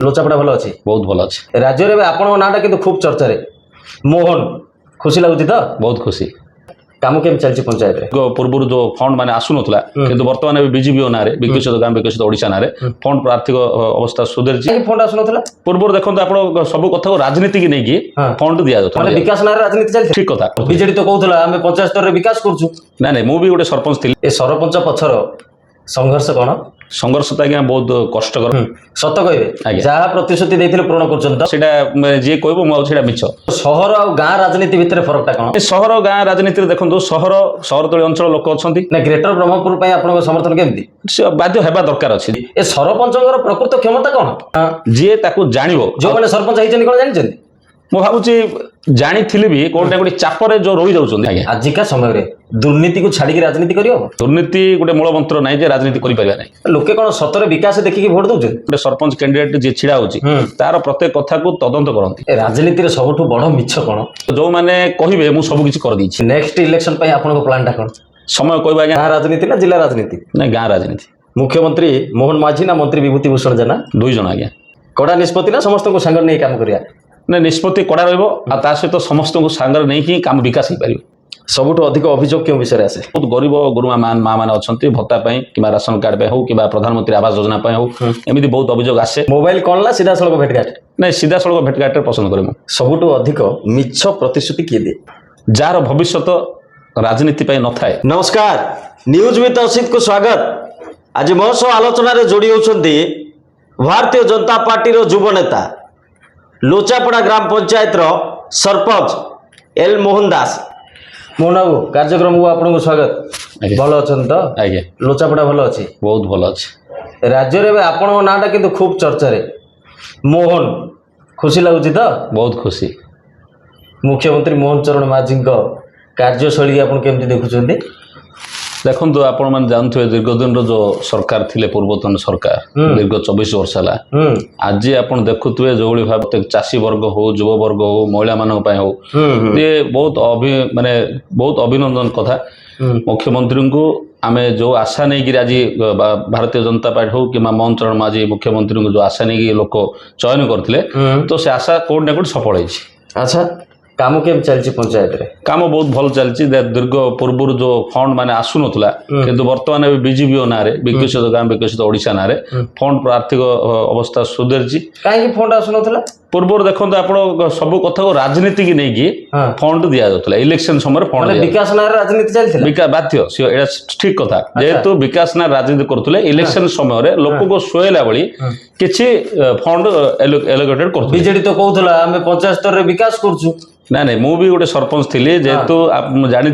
लोचापड़ा भल अच्छी बहुत भल अच्छे राज्य में आपण नाटा किंतु खूब चर्चा मोहन खुशी लगुच तो बहुत खुशी काम केम चलती पंचायत पूर्व जो फंड माने आसुनथला किंतु वर्तमान बीजेपी ना विकसित गाँ विकसित ओडिशा ना फंड आर्थिक अवस्था सुधरी फंड आसुनथला पूर्व देखो आप सब कथा राजनीति की नहीं फंड दि जाता विकास ना राजनीति चलती ठीक कथा बीजेडी तो कहूला आम पंचायत स्तर में विकास करूँ ना नहीं मुझे गोटे सरपंच थी ए सरपंच पछर संघर्ष कौन संघर्ष तो आज्ञा बहुत कष्टकर सत कहे जहाँ प्रतिश्रुति देते पूरण कर जी कह मुझे मिछ सहर और गाँ राजनीति भितर फरकटा कौन सहर गाँ राजनीति देखो सहर सहरतली अंचल लोक अच्छा ना ग्रेटर ब्रह्मपुर आप समर्थन केमती बाध्य होगा दरकार अच्छी ए सरपंच प्रकृत क्षमता कौन जी जान जो मैंने सरपंच होती कौन जानते ମୁଁ ଭାବୁଛି ଜାଣିଥିଲି ବି କୋଉଟା ଗୋଟେ ଚାପରେ ଯୋଉ ରହି ଯାଉଛନ୍ତି ଆଜ୍ଞା ଆଜିକା ସମୟରେ ଦୁର୍ନୀତି କୁ ଛାଡିକି ରାଜନୀତି କରିବ ଦୁର୍ନୀତି ଗୋଟେ ମୂଳ ମନ୍ତ୍ର ନାହିଁ ଯେ ରାଜନୀତି କରିପାରିବା ନାହିଁ ଲୋକେ କଣ ସତରେ ବିକାଶ ଦେଖିକି ଭୋଟ ଦଉଛନ୍ତି ଗୋଟେ ସରପଞ୍ଚ କ୍ୟାଣ୍ଡିଡେଟ୍ ଯିଏ ଛିଡା ହଉଛି ତାର ପ୍ରତ୍ୟେକ କଥାକୁ ତଦନ୍ତ କରନ୍ତି ରାଜନୀତିରେ ସବୁଠୁ ବଡ ମିଛ କଣ ଯୋଉମାନେ କହିବେ ମୁଁ ସବୁ କିଛି କରିଦେଇଛି ନେକ୍ସଟ ଇଲେକ୍ସନ ପାଇଁ ଆପଣଙ୍କ ପ୍ଲାନଟା କଣ ସମୟ କହିବା ଆଜ୍ଞା ଗାଁ ରାଜନୀତି ନା ଜିଲ୍ଲା ରାଜନୀତି ନା ଗାଁ ରାଜନୀତି ମୁଖ୍ୟମନ୍ତ୍ରୀ ମୋହନ ମାଝୀ ନା ମନ୍ତ୍ରୀ ବିଭୂତି ଭୂଷଣ ଜେନା ଦୁଇ ଜଣ ଆଜ୍ଞା କଡା ନିଷ୍ପତ୍ତି ନା ସମସ୍ତଙ୍କୁ ସାଙ୍ଗରେ ନେଇ କାମ କରିବା ना निष्पत्ति कड़ा रहा सहित समस्त सांगर नहीं कम विकास हो पार सबुठ अधिक अभियोग क्यों विषय आसे बहुत गरीब गुरुमा माँ मैंने अच्छा भत्ता कि राशन कार्ड हो कि प्रधानमंत्री आवास योजना हो एमती बहुत अभियोग आसे मोबाइल कौन ला सीधा सड़क भेटघाट नहीं सीधा सड़क भेटघाट पसंद करे सबुठ अधिक मिछ प्रतिश्रुति किए दे जार भविष्य राजनीति न थाए नमस्कार न्यूज विथ असित को स्वागत आज मो सह आलोचन जोड़ी होती भारतीय जनता पार्टी युव नेता लोचापड़ा ग्राम पंचायत सरपंच एल मोहन दास मोहन बाबू कार्यक्रम को आपको स्वागत भल अच्छा तो आज्ञा लोचापड़ा भल अच्छी बहुत भल अच्छे राज्य में आपण नाटा किंतु खूब चर्चा मोहन खुशी लगुच तो बहुत खुशी मुख्यमंत्री मोहन चरण माझी कार्यशैली आप केमती देखुं देखो आपण मैंने जानते दीर्घ दिन जो सरकार थिले पूर्वतन सरकार दीर्घ 24 वर्ष है आज आप देखुए जो भाव चाषी वर्ग हो युव वर्ग हो महिला मान हो ये बहुत माने बहुत अभिनंदन कथा मुख्यमंत्री को आमे जो आशा नहीं आज भारतीय जनता पार्टी हो कि मोहन चरण माझी मुख्यमंत्री को जो आशा नहीं लोक चयन करते तो से आशा कोड ना कोड सफल होती अच्छा काम केम चलती पंचायत रे काम बहुत भल चलती दीर्घ पूर्व जो फंड माने आसुनथला किंतु वर्तमान बीजेपी ना विकसित गाँ विकसित ओडिशा ना फंड आर्थिक अवस्था सुधरी कहीं फंड आसुनथला पूर्व देखो आप सब कथा राजनीति की नहीं फंड दि जाता इलेक्शन समय फंड विकास ना राजनीति चलती बाध्य ठीक कथा जेहेतु विकास ना राजनीति करुले इलेक्शन समय लोक को शोला भाई किसी फंड एलोकेटेड कर बीजेडी तो कहूला आम पंचायत स्तर में विकास करूँ ना नहीं मुझे गोटे सरपंच थी जेहेतु आप जानी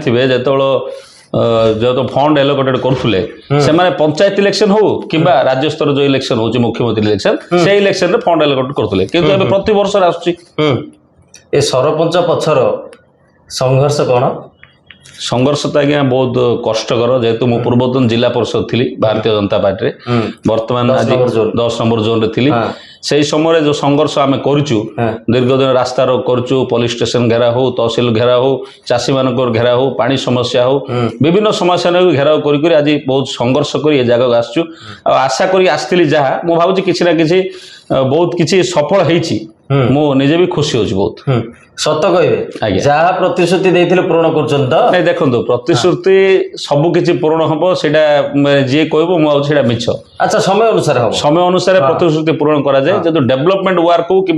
जो तो फंड एलोकेटेड करुले से पंचायत इलेक्शन हो कि राज्य स्तर जो इलेक्शन हो मुख्यमंत्री इलेक्शन से इलेक्शन रे फंड एलोकेटेड करुले किंतु प्रति वर्ष आसुची ए सरपंच पछर संघर्ष कौन संघर्ष तो आज्ञा बहुत कष्टकर जेहेतु मु पूर्वतन जिला परिषद थी भारतीय जनता पार्टी वर्तमान आज 10 नंबर जोन रे थी से समय जो संघर्ष आम करूँ दीर्घ दिन रास्ता रोक करूँ पुलिस स्टेशन घेरा हो तहसिल घेरा हो चाषी मान घेरा हो पानी समस्या हो विभिन्न समस्या घेराव कर आज बहुत संघर्ष कर जगह आसचु आशा करी आसती जहाँ मुझे भावी किसी ना किसी बहुत किसी सफल हो निजे भी खुशी होची बहुत सत कहे जहाँ प्रतिश्रुति देते पूरण कर देखो प्रतिश्रुति सबकि पूरण हम जी कह मुझे मिछ अच्छा समय अनुसार प्रतिश्रुति पूरण करा जाए जो डेवलपमेंट वर्क हो कि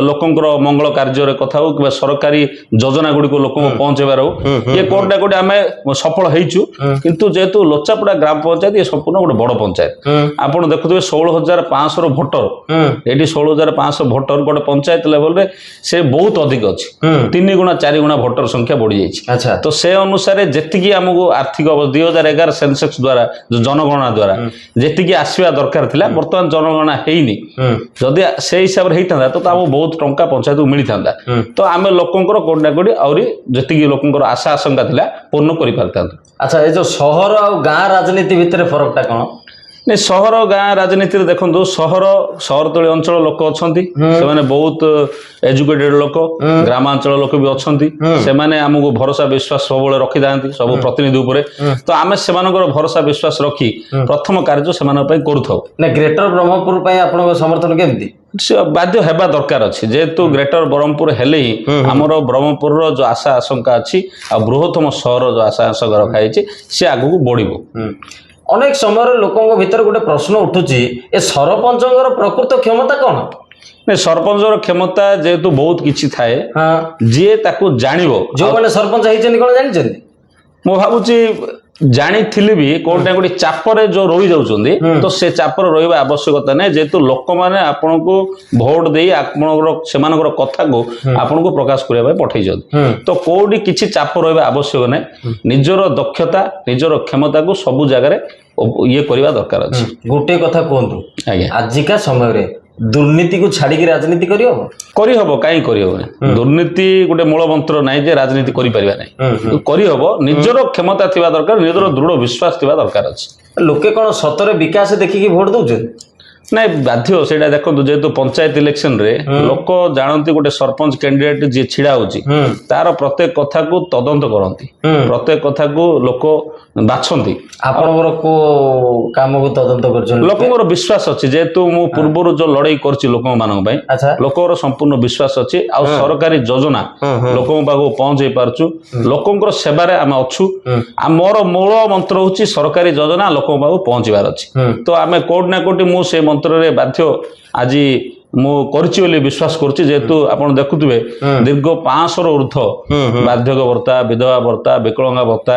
लोकंर मंगल कार्य कथा हो कि सरकारी योजना गुड़ी लोक पहुंचेबार हो ये कोटा कोटी आम सफल होइछु किंतु जेहेतु लोचापड़ा ग्राम पंचायत ये संपूर्ण गोटे बड़ पंचायत आप देखुए 16,500 भोटर ये 16,500 भोटर गोटे पंचायत लेवल रे से बहुत अधिक अच्छी 3 गुणा 4 गुणा भोटर संख्या बढ़ी जाइए तो से अनुसार जी आमको आर्थिक 2011 सेंसेक्स द्वारा जो जनगणना द्वारा जी आसवा दरकार थिला बर्तमान जनगणना हैनी जदि से हिसाब से होता तो आम बहुत टंका पंचायत को मिली था तो आम लोकंर कोडा कोडी आउरी जी लोकंर आशा आशंका थिला पूर्ण कर पारता। अच्छा ये जो शहर और गाँ राजनीति भितर फरकटा कौन ନାଇଁ ସହର ଗାଁ ରାଜନୀତିରେ ଦେଖନ୍ତୁ ସହରତଳି ଅଞ୍ଚଳ ଲୋକ ଅଛନ୍ତି ସେମାନେ ବହୁତ ଏଜୁକେଟେଡ ଲୋକ ଗ୍ରାମାଞ୍ଚଳ ଲୋକ ବି ଅଛନ୍ତି ସେମାନେ ଆମକୁ ଭରସା ବିଶ୍ୱାସ ସବୁବେଳେ ରଖିଥାନ୍ତି ସବୁ ପ୍ରତିନିଧି ଉପରେ ତ ଆମେ ସେମାନଙ୍କର ଭରସା ବିଶ୍ୱାସ ରଖି ପ୍ରଥମ କାର୍ଯ୍ୟ ସେମାନଙ୍କ ପାଇଁ କରୁଥାଉ। ନା ଗ୍ରେଟର ବ୍ରହ୍ମପୁର ପାଇଁ ଆପଣଙ୍କ ସମର୍ଥନ କେମିତି? ସେ ବାଧ୍ୟ ହେବା ଦରକାର ଅଛି ଯେହେତୁ ଗ୍ରେଟର ବ୍ରହ୍ମପୁର ହେଲେ ହିଁ ଆମର ବ୍ରହ୍ମପୁରର ଯୋଉ ଆଶା ଆଶଙ୍କା ଅଛି ଆଉ ବୃହତ୍ତମ ସହର ଯୋଉ ଆଶା ଆଶଙ୍କା ରଖାଯାଇଛି ସେ ଆଗକୁ ବଢିବ। ଅନେକ ସମୟରେ ଲୋକଙ୍କ ଭିତରେ ଗୋଟେ ପ୍ରଶ୍ନ ଉଠୁଛି ଏ ସରପଞ୍ଚଙ୍କର ପ୍ରକୃତ କ୍ଷମତା କଣ? ସରପଞ୍ଚର କ୍ଷମତା ଯେହେତୁ ବହୁତ କିଛି ଥାଏ ଯିଏ ତାକୁ ଜାଣିବ ଯୋଉମାନେ ସରପଞ୍ଚ ହେଇଛନ୍ତି କଣ ଜାଣିଛନ୍ତି? ମୁଁ ଭାବୁଛି ଜାଣିଥିଲେ ବି କୋଉଠି ନା କୋଉଠି ଚାପରେ ଯୋଉ ରହି ଯାଉଛନ୍ତି ତ ସେ ଚାପରେ ରହିବା ଆବଶ୍ୟକତା ନାହିଁ ଯେହେତୁ ଲୋକମାନେ ଆପଣଙ୍କୁ ଭୋଟ ଦେଇ ଆପଣଙ୍କର ସେମାନଙ୍କର କଥାକୁ ଆପଣଙ୍କୁ ପ୍ରକାଶ କରିବା ପାଇଁ ପଠେଇଛନ୍ତି ତ କୋଉଠି କିଛି ଚାପ ରହିବା ଆବଶ୍ୟକ ନାହିଁ ନିଜର ଦକ୍ଷତା ନିଜର କ୍ଷମତାକୁ ସବୁ ଜାଗାରେ ଇଏ କରିବା ଦରକାର ଅଛି। ଗୋଟିଏ କଥା କୁହନ୍ତୁ ଆଜ୍ଞା ଆଜିକା ସମୟରେ ଦୁର୍ନୀତିକୁ ଛାଡିକି ରାଜନୀତି କରିହବ? କରିହବ କାହିଁ କରିହବନି ଦୁର୍ନୀତି ଗୋଟେ ମୂଳ ମନ୍ତ୍ର ନାହିଁ ଯେ ରାଜନୀତି କରିପାରିବା ନାହିଁ କରିହବ ନିଜର କ୍ଷମତା ଥିବା ଦରକାର ନିଜର ଦୃଢ ବିଶ୍ୱାସ ଥିବା ଦରକାର ଅଛି। ଲୋକେ କଣ ସତରେ ବିକାଶ ଦେଖିକି ଭୋଟ ଦଉଛନ୍ତି? ନାଇଁ ବାଧ୍ୟ ସେଇଟା ଦେଖନ୍ତୁ ଯେହେତୁ ପଞ୍ଚାୟତ ଇଲେକ୍ସନ ରେ ଲୋକ ଜାଣନ୍ତି ଗୋଟେ ସରପଞ୍ଚ କ୍ୟାଣ୍ଡିଡେଟ ଯିଏ ଛିଡା ହଉଛି ତାର ପ୍ରତ୍ୟେକ କଥାକୁ ତଦନ୍ତ କରନ୍ତି ପ୍ରତ୍ୟେକ କଥାକୁ ଲୋକ ବାଛନ୍ତି। ଆପଣଙ୍କର କୋଉ କାମକୁ ତଦନ୍ତ କରୁଛନ୍ତି? ଲୋକଙ୍କର ବିଶ୍ୱାସ ଅଛି ଯେହେତୁ ମୁଁ ପୂର୍ବରୁ ଯୋଉ ଲଢେଇ କରିଛି ଲୋକମାନଙ୍କ ପାଇଁ ଲୋକଙ୍କର ସମ୍ପୂର୍ଣ୍ଣ ବିଶ୍ୱାସ ଅଛି ଆଉ ସରକାରୀ ଯୋଜନା ଲୋକଙ୍କ ପାଖକୁ ପହଞ୍ଚେଇ ପାରୁଛୁ ଲୋକଙ୍କର ସେବାରେ ଆମେ ଅଛୁ ଆଉ ମୋର ମୂଳ ମନ୍ତ୍ର ହଉଛି ସରକାରୀ ଯୋଜନା ଲୋକଙ୍କ ପାଖକୁ ପହଞ୍ଚିବାର ଅଛି ତ ଆମେ କୋଉଠି ନା କୋଉଠି ମୁଁ ସେ ମନ୍ତ୍ରରେ ବାଧ୍ୟ ଆଜି ମୁଁ କରିଛି ବୋଲି ବିଶ୍ୱାସ କରୁଛି ଯେହେତୁ ଆପଣ ଦେଖୁଥିବେ ଦୀର୍ଘ 500ରୁ ଉର୍ଦ୍ଧ୍ବ ବାର୍ଦ୍ଧକ୍ୟ ଭତ୍ତା ବିଧବା ଭତ୍ତା ବିକଳାଙ୍ଗ ଭତ୍ତା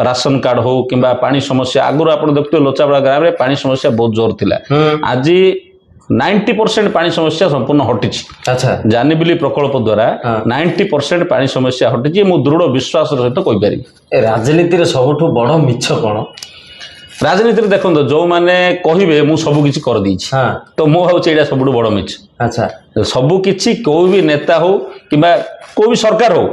ରାସନ କାର୍ଡ ହଉ କିମ୍ବା ପାଣି ସମସ୍ୟା ଆଗରୁ ଆପଣ ଦେଖୁଥିବେ ଲୋଚାପଡ଼ା ଗ୍ରାମରେ ପାଣି ସମସ୍ୟା ବହୁତ ଜୋର ଥିଲା ଆଜି 90% ପାଣି ସମସ୍ୟା ସମ୍ପୂର୍ଣ୍ଣ ହଟିଛି। ଜାନିବିଲି ପ୍ରକଳ୍ପ ଦ୍ୱାରା 90% ପାଣି ସମସ୍ୟା ହଟିଛି ମୁଁ ଦୃଢ ବିଶ୍ୱାସର ସହିତ କହିପାରିବି। ରାଜନୀତିରେ ସବୁଠୁ ବଡ ମିଛ କଣ? ରାଜନୀତିରେ ଦେଖନ୍ତୁ ଯୋଉମାନେ କହିବେ ମୁଁ ସବୁ କିଛି କରିଦେଇଛି ତ ମୁଁ ଭାବୁଛି ଏଇଟା ସବୁଠୁ ବଡ ମିଛ। ସବୁ କିଛି କୋଉ ବି ନେତା ହଉ କିମ୍ବା କୋଉ ବି ସରକାର ହଉ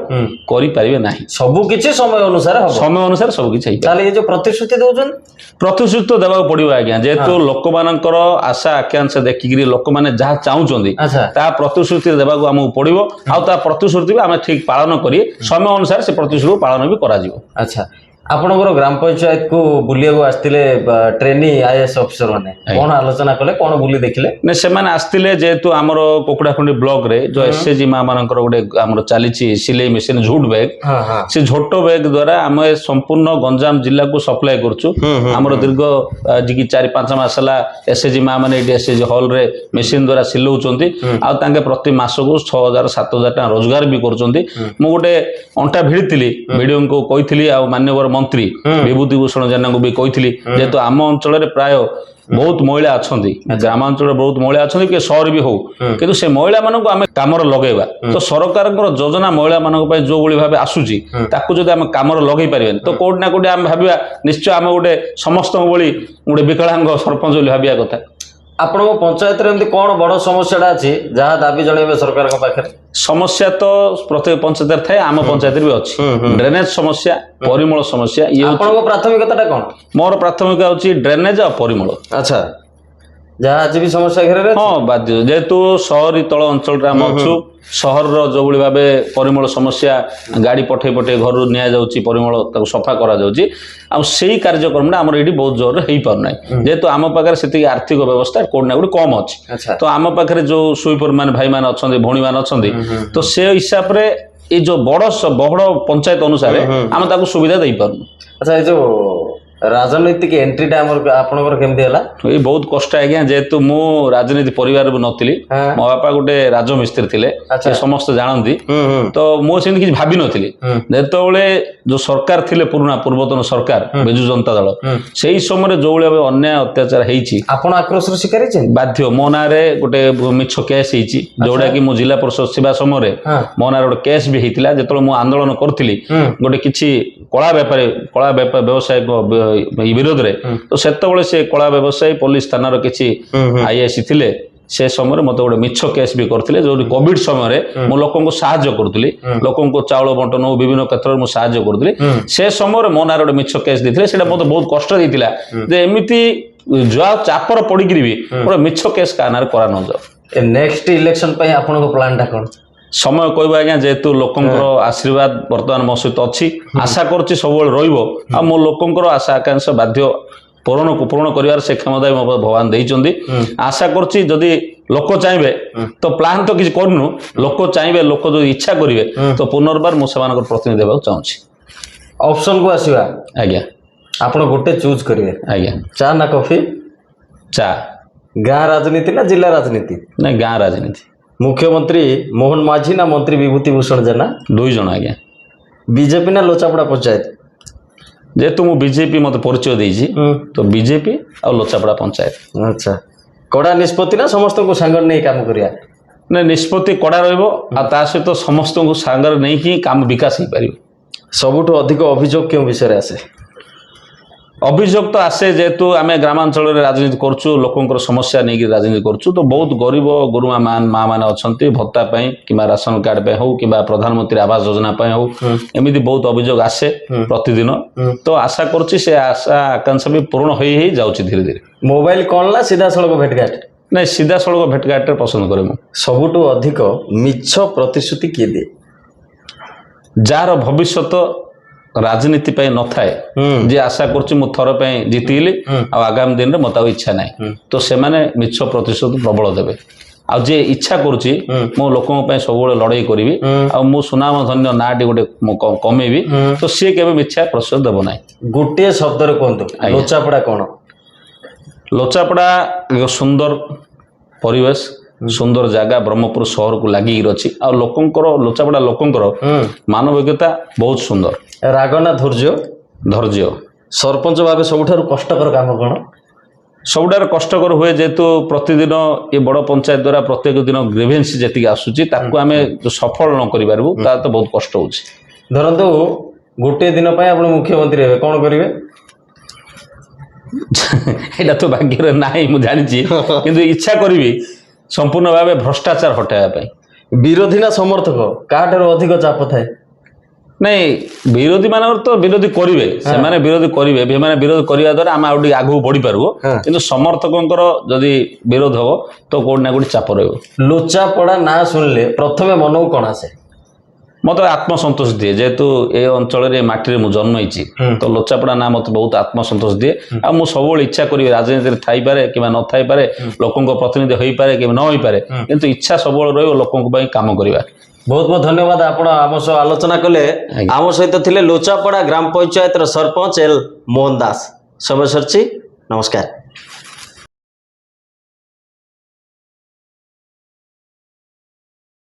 କରିପାରିବେ ନାହିଁ ସବୁ କିଛି ସମୟ ଅନୁସାରେ ସବୁ କିଛି ହେଇପାରିବ। ତାହେଲେ ଏ ଯୋଉ ପ୍ରତିଶ୍ରୁତି ଦଉଛନ୍ତି ପ୍ରତିଶ୍ରୁତି ତ ଦେବାକୁ ପଡିବ ଆଜ୍ଞା ଯେହେତୁ ଲୋକମାନଙ୍କର ଆଶା ଆକାଂକ୍ଷା ଦେଖିକିରି ଲୋକମାନେ ଯାହା ଚାହୁଁଛନ୍ତି ତା ପ୍ରତିଶ୍ରୁତି ଦେବାକୁ ଆମକୁ ପଡିବ ଆଉ ତା ପ୍ରତିଶ୍ରୁତି ବି ଆମେ ଠିକ ପାଳନ କରି ସମୟ ଅନୁସାରେ ସେ ପ୍ରତିଶ୍ରୁତି ପାଳନ ବି କରାଯିବ। ଆପଣଙ୍କର ଗ୍ରାମ ପଞ୍ଚାୟତ କୁ ବୁଲିବାକୁ ଆସିଥିଲେ ଟ୍ରେନି ଆଇଏଏସ୍ ଅଫିସର ମାନେ କଣ ଆଲୋଚନା କଲେ କଣ ବୁଲି ଦେଖିଲେ? ସେମାନେ ଆସିଥିଲେ ଯେହେତୁ ଆମର କୁକୁଡାଖୁଣ୍ଡି ବ୍ଲକ ରେ ଯୋଉ ଏସଏଚଜି ମା ମାନଙ୍କର ଗୋଟେ ଆମର ଚାଲିଛି ସିଲେଇ ମେସିନ ଝୋଟ ବ୍ୟାଗ ସେ ଝୋଟ ବ୍ୟାଗ ଦ୍ୱାରା ଆମେ ସମ୍ପୂର୍ଣ୍ଣ ଗଞ୍ଜାମ ଜିଲ୍ଲାକୁ ସପ୍ଲାଏ କରୁଛୁ ଆମର ଦୀର୍ଘ ଆଜିକି 4-5 ମାସ ହେଲା ଏସଏଚଜି ମା ମାନେ ଏଠି ଏସଏଚଜି ହଲ ରେ ମେସିନ ଦ୍ୱାରା ସିଲଉଛନ୍ତି ଆଉ ତାଙ୍କେ ପ୍ରତି ମାସକୁ 6,000-7,000 ଟଙ୍କା ରୋଜଗାର ବି କରୁଛନ୍ତି। ମୁଁ ଗୋଟେ ଅଣ୍ଟା ଭିଡ଼ିଥିଲି ଭିଡିଓଙ୍କୁ କହିଥିଲି ଆଉ ମାନ୍ୟବର ମନ୍ତ୍ରୀ ବିଭୂତି ଭୂଷଣ ଜେନାଙ୍କୁ ବି କହିଥିଲି ଯେହେତୁ ଆମ ଅଞ୍ଚଳରେ ପ୍ରାୟ ବହୁତ ମହିଳା ଅଛନ୍ତି ଗ୍ରାମାଞ୍ଚଳରେ ବହୁତ ମହିଳା ଅଛନ୍ତି କି ସହର ବି ହଉ କିନ୍ତୁ ସେ ମହିଳା ମାନଙ୍କୁ ଆମେ କାମରେ ଲଗେଇବା ତ ସରକାରଙ୍କର ଯୋଜନା ମହିଳା ମାନଙ୍କ ପାଇଁ ଯୋଉ ଭଳି ଭାବେ ଆସୁଛି ତାକୁ ଯଦି ଆମେ କାମରେ ଲଗେଇ ପାରିବାନି ତ କୋଉଠି ନା କୋଉଠି ଆମେ ଭାବିବା ନିଶ୍ଚୟ ଆମେ ଗୋଟେ ସମସ୍ତଙ୍କ ଭଳି ଗୋଟେ ବିକଳାଙ୍ଗ ସରପଞ୍ଚ ବୋଲି ଭାବିବା କଥା। ଆପଣଙ୍କ ପଞ୍ଚାୟତରେ ଏମିତି କଣ ବଡ ସମସ୍ୟାଟା ଅଛି ଯାହା ଦାବି ଜଣେଇବେ ସରକାରଙ୍କ ପାଖରେ? ସମସ୍ୟା ତ ପ୍ରତ୍ୟେକ ପଞ୍ଚାୟତରେ ଥାଏ ଆମ ପଞ୍ଚାୟତରେ ବି ଅଛି ଡ୍ରେନେଜ ସମସ୍ୟା ପରିମଳ ସମସ୍ୟା। ଆପଣଙ୍କ ପ୍ରାଥମିକତାଟା କଣ? ମୋର ପ୍ରାଥମିକତା ହଉଛି ଡ୍ରେନେଜ ଆଉ ପରିମଳ। ଯାହା ଆଜି ବି ସମସ୍ୟା ଘେରରେ ବାଧ୍ୟ ଯେହେତୁ ସହରୀ ତଳ ଅଞ୍ଚଳରେ ଆମେ ଅଛୁ ସହରର ଯୋଉଭଳି ଭାବେ ପରିମଳ ସମସ୍ୟା ଗାଡି ପଠେଇ ଘରରୁ ନିଆଯାଉଛି ପରିମଳ ତାକୁ ସଫା କରାଯାଉଛି ଆଉ ସେଇ କାର୍ଯ୍ୟକ୍ରମଟା ଆମର ଏଇଠି ବହୁତ ଜୋରରେ ହେଇପାରୁନାହିଁ ଯେହେତୁ ଆମ ପାଖରେ ସେତିକି ଆର୍ଥିକ ବ୍ୟବସ୍ଥା କୋଉଠି ନା କୋଉଠି କମ ଅଛି ତ ଆମ ପାଖରେ ଯୋଉ ସୁଇପର ମାନେ ଭାଇମାନେ ଅଛନ୍ତି ଭଉଣୀ ମାନେ ଅଛନ୍ତି ତ ସେ ହିସାବରେ ଏଇ ଯୋଉ ବଡ ପଞ୍ଚାୟତ ଅନୁସାରେ ଆମେ ତାକୁ ସୁବିଧା ଦେଇପାରୁନୁ। ଏଇ ଯୋଉ ରାଜନୈତିକ ଏଣ୍ଟ୍ରିଟା ଆମର ଆପଣଙ୍କର କେମିତି ହେଲା? ଏଇ ବହୁତ କଷ୍ଟ ଆଜ୍ଞା ଯେହେତୁ ମୁଁ ରାଜନୀତି ପରିବାରରେ ନଥିଲି ମୋ ବାପା ଗୋଟେ ରାଜମିସ୍ତ୍ରୀ ଥିଲେ ସେ ସମସ୍ତେ ଜାଣନ୍ତି ତ ମୁଁ ସେମିତି କିଛି ଭାବିନଥିଲି ଯେତେବେଳେ ଯୋଉ ସରକାର ଥିଲେ ପୂର୍ବତନ ସରକାର ବିଜୁ ଜନତା ଦଳ ସେଇ ସମୟରେ ଯୋଉଭଳି ଭାବେ ଅନ୍ୟାୟ ଅତ୍ୟାଚାର ହେଇଛି ଆପଣ ଆକ୍ରୋଶର ଶିକାର ହେଇଛନ୍ତି? ବାଧ୍ୟ ମୋ ନାଁରେ ଗୋଟେ ମିଛ କେସ୍ ହେଇଛି ଯୋଉଟା କି ମୁଁ ଜିଲ୍ଲା ପରିଷଦ ସେବା ସମୟରେ ମୋ ନାଁରେ ଗୋଟେ କେସ୍ ବି ହେଇଥିଲା ଯେତେବେଳେ ମୁଁ ଆନ୍ଦୋଳନ କରୁଥିଲି ଗୋଟେ କିଛି କଳା ବ୍ୟବସାୟିକ ବିରୋଧରେ ତ ସେତେବେଳେ ସେ କଳା ବ୍ୟବସାୟୀ ପୋଲିସ ଥାନାର କିଛି ଆଇଆଇସି ଥିଲେ ସେ ସମୟରେ ମତେ ଗୋଟେ ମିଛ କେସ୍ ବି କରିଥିଲେ ଯୋଉଠି କୋଭିଡ ସମୟରେ ମୁଁ ଲୋକଙ୍କୁ ସାହାଯ୍ୟ କରୁଥିଲି ଲୋକଙ୍କୁ ଚାଉଳ ବଣ୍ଟନ ବିଭିନ୍ନ କ୍ଷେତ୍ରରେ ମୁଁ ସାହାଯ୍ୟ କରୁଥିଲି ସେ ସମୟରେ ମୋ ନାଁରେ ଗୋଟେ ମିଛ କେସ୍ ଦେଇଥିଲେ ସେଇଟା ମତେ ବହୁତ କଷ୍ଟ ଦେଇଥିଲା ଯେ ଏମିତି ଯା ଚାପର ପଡିକିରି ବି ଗୋଟେ ମିଛ କେସ୍ କାନାରେ କରା ନ ଯାଉ। ନେକ୍ସଟ ଇଲେକ୍ସନ ପାଇଁ ଆପଣଙ୍କ ପ୍ଲାନ୍ଟା କ'ଣ? ସମୟ କହିବ ଆଜ୍ଞା, ଯେହେତୁ ଲୋକଙ୍କର ଆଶୀର୍ବାଦ ବର୍ତ୍ତମାନ ମୋ ସହିତ ଅଛି, ଆଶା କରୁଛି ସବୁବେଳେ ରହିବ। ଆଉ ମୋ ଲୋକଙ୍କର ଆଶା ଆକାଂକ୍ଷା ବାଧ୍ୟ ପୂରଣ କରିବାର ସେ କ୍ଷମତା ବି ମୋ ଭଗବାନ ଦେଇଛନ୍ତି। ଆଶା କରୁଛି ଯଦି ଲୋକ ଚାହିଁବେ, ତ ପ୍ଲାନ୍ ତ କିଛି କରୁନୁ, ଲୋକ ଚାହିଁବେ, ଲୋକ ଯଦି ଇଚ୍ଛା କରିବେ ତ ପୁନର୍ବାର ମୁଁ ସେମାନଙ୍କର ପ୍ରତିନିଧି ଦେବାକୁ ଚାହୁଁଛି। ଅପସନକୁ ଆସିବା, ଆଜ୍ଞା ଆପଣ ଗୋଟେ ଚୁଜ୍ କରିବେ, ଆଜ୍ଞା। ଚା ନା କଫି? ଚା। ଗାଁ ରାଜନୀତି ନା ଜିଲ୍ଲା ରାଜନୀତି? ନାଇଁ, ଗାଁ ରାଜନୀତି। ମୁଖ୍ୟମନ୍ତ୍ରୀ ମୋହନ ମାଝୀ ନା ମନ୍ତ୍ରୀ ବିଭୂତି ଭୂଷଣ ଜେନା? 2 ଜଣ ଆଜ୍ଞା। ବିଜେପି ନା ଲୋଚାପଡ଼ା ପଞ୍ଚାୟତ? ଯେହେତୁ ମୁଁ ବିଜେପି ମତେ ପରିଚୟ ଦେଇଛି, ତ ବିଜେପି ଆଉ ଲୋଚାପଡ଼ା ପଞ୍ଚାୟତ। ଆଚ୍ଛା, କଡ଼ା ନିଷ୍ପତ୍ତି ନା ସମସ୍ତଙ୍କୁ ସାଙ୍ଗରେ ନେଇ କାମ କରିବା? ନାଇଁ, ନିଷ୍ପତ୍ତି କଡ଼ା ରହିବ, ଆଉ ତା ସହିତ ସମସ୍ତଙ୍କୁ ସାଙ୍ଗରେ ନେଇକି କାମ ବିକାଶ ହେଇପାରିବ। ସବୁଠୁ ଅଧିକ ଅଭିଯୋଗ କେଉଁ ବିଷୟରେ ଆସେ? ଅଭିଯୋଗ ତ ଆସେ, ଯେହେତୁ ଆମେ ଗ୍ରାମାଞ୍ଚଳରେ ରାଜନୀତି କରୁଛୁ, ଲୋକଙ୍କର ସମସ୍ୟା ନେଇକି ରାଜନୀତି କରୁଛୁ, ତ ବହୁତ ଗରିବ ଗୁରୁମା ମା ମାନେ ଅଛନ୍ତି, ଭତ୍ତା ପାଇଁ କିମ୍ବା ରାସନ କାର୍ଡ ପାଇଁ ହଉ କିମ୍ବା ପ୍ରଧାନମନ୍ତ୍ରୀ ଆବାସ ଯୋଜନା ପାଇଁ ହଉ, ଏମିତି ବହୁତ ଅଭିଯୋଗ ଆସେ ପ୍ରତିଦିନ। ତ ଆଶା କରୁଛି ସେ ଆଶା ଆକାଂକ୍ଷା ବି ପୂରଣ ହେଇ ଯାଉଛି ଧୀରେ ଧୀରେ। ମୋବାଇଲ କଲ୍ ନା ସିଧାସଳଖ ଭେଟଘାଟ? ନାଇଁ, ସିଧାସଳଖ ଭେଟଘାଟରେ ପସନ୍ଦ କରେ ମୁଁ। ସବୁଠୁ ଅଧିକ ମିଛ ପ୍ରତିଶ୍ରୁତି କିଏ ଦିଏ? ଯାହାର ଭବିଷ୍ୟତ ରାଜନୀତି ପାଇଁ ନଥାଏ, ଯିଏ ଆଶା କରୁଛି ମୁଁ ଥର ପାଇଁ ଜିତିଲି ଆଉ ଆଗାମୀ ଦିନରେ ମତେ ଆଉ ଇଚ୍ଛା ନାହିଁ, ତ ସେମାନେ ମିଛ ପ୍ରତିଶ୍ରୁତି ପ୍ରବଳ ଦେବେ। ଆଉ ଯିଏ ଇଚ୍ଛା କରୁଛି ମୁଁ ଲୋକଙ୍କ ପାଇଁ ସବୁବେଳେ ଲଢେଇ କରିବି ଆଉ ମୁଁ ସୁନାମ ଧନ୍ୟ ନାଁଟି ଗୋଟେ କମେଇବି, ତ ସିଏ କେବେ ମିଥ୍ୟା ପ୍ରତିଶ୍ରୁତି ଦେବ ନାହିଁ। ଗୋଟିଏ ଶବ୍ଦରେ କୁହନ୍ତୁ, ଲୋଚାପଡ଼ା କ'ଣ? ଲୋଚାପଡ଼ା ଏକ ସୁନ୍ଦର ପରିବେଶ, ସୁନ୍ଦର ଜାଗା, ବ୍ରହ୍ମପୁର ସହରକୁ ଲାଗିକି ଅଛି, ଆଉ ଲୋକଙ୍କର ଲୋଚାପଡ଼ା ଲୋକଙ୍କର ମାନବିକତା ବହୁତ ସୁନ୍ଦର। ରାଗ ନା ଧୈର୍ଯ୍ୟ? ଧୈର୍ଯ୍ୟ। ସରପଞ୍ଚ ଭାବେ ସବୁଠାରୁ କଷ୍ଟକର କାମ କ'ଣ? ସବୁଠାରୁ କଷ୍ଟକର ହୁଏ, ଯେହେତୁ ପ୍ରତିଦିନ ଏ ବଡ଼ ପଞ୍ଚାୟତ ଦ୍ୱାରା ପ୍ରତ୍ୟେକ ଦିନ ଗ୍ରିଭେନ୍ସ ଯେତିକି ଆସୁଛି ତାକୁ ଆମେ ସଫଳ ନ କରିପାରିବୁ, ତାହା ତ ବହୁତ କଷ୍ଟ ହେଉଛି। ଧରନ୍ତୁ ଗୋଟିଏ ଦିନ ପାଇଁ ଆପଣ ମୁଖ୍ୟମନ୍ତ୍ରୀ ହେବେ, କ'ଣ କରିବେ? ଏଇଟା ତ ଭାଗ୍ୟରେ ନାହିଁ ମୁଁ ଜାଣିଛି, କିନ୍ତୁ ଇଚ୍ଛା କରିବି ସମ୍ପୂର୍ଣ୍ଣ ଭାବେ ଭ୍ରଷ୍ଟାଚାର ହଟାଇବା ପାଇଁ। ବିରୋଧୀ ନା ସମର୍ଥକ, କାହାଠାରୁ ଅଧିକ ଚାପ ଥାଏ? ନାଇଁ, ବିରୋଧୀ ମାନଙ୍କର ତ ବିରୋଧୀ କରିବେ, ସେମାନେ ବିରୋଧୀ କରିବେ, ସେମାନେ ବିରୋଧ କରିବା ଦ୍ୱାରା ଆମେ ଆଉ ଟିକେ ଆଗକୁ ବଢିପାରିବୁ, କିନ୍ତୁ ସମର୍ଥକଙ୍କର ଯଦି ବିରୋଧ ହବ ତ କୋଉଠି ନା କୋଉଠି ଚାପ ରହିବ। ଲୋଚାପଡ଼ା ନାଁ ଶୁଣିଲେ ପ୍ରଥମେ ମନକୁ କ'ଣ ଆସେ? ମତେ ଆତ୍ମସନ୍ତୋଷ ଦିଏ, ଯେହେତୁ ଏ ଅଞ୍ଚଳରେ ଏ ମାଟିରେ ମୁଁ ଜନ୍ମ ହେଇଛି, ତ ଲୋଚାପଡ଼ା ନାଁ ମତେ ବହୁତ ଆତ୍ମସନ୍ତୋଷ ଦିଏ। ଆଉ ମୁଁ ସବୁବେଳେ ଇଚ୍ଛା କରିବି ରାଜନୀତିରେ ଥାଇପାରେ କିମ୍ବା ନଥାଇପାରେ, ଲୋକଙ୍କ ପ୍ରତିନିଧି ହେଇପାରେ କିମ୍ବା ନ ହେଇପାରେ, କିନ୍ତୁ ଇଚ୍ଛା ସବୁବେଳେ ରହିବ ଲୋକଙ୍କ ପାଇଁ କାମ କରିବା। ବହୁତ ବହୁତ ଧନ୍ୟବାଦ, ଆପଣ ଆମ ସହ ଆଲୋଚନା କଲେ। ଆମ ସହିତ ଥିଲେ ଲୋଚାପଡ଼ା ଗ୍ରାମ ପଞ୍ଚାୟତର ସରପଞ୍ଚ ଏଲ୍ ମୋହନ ଦାସ। ସମୟ ସରିଛି, ନମସ୍କାର।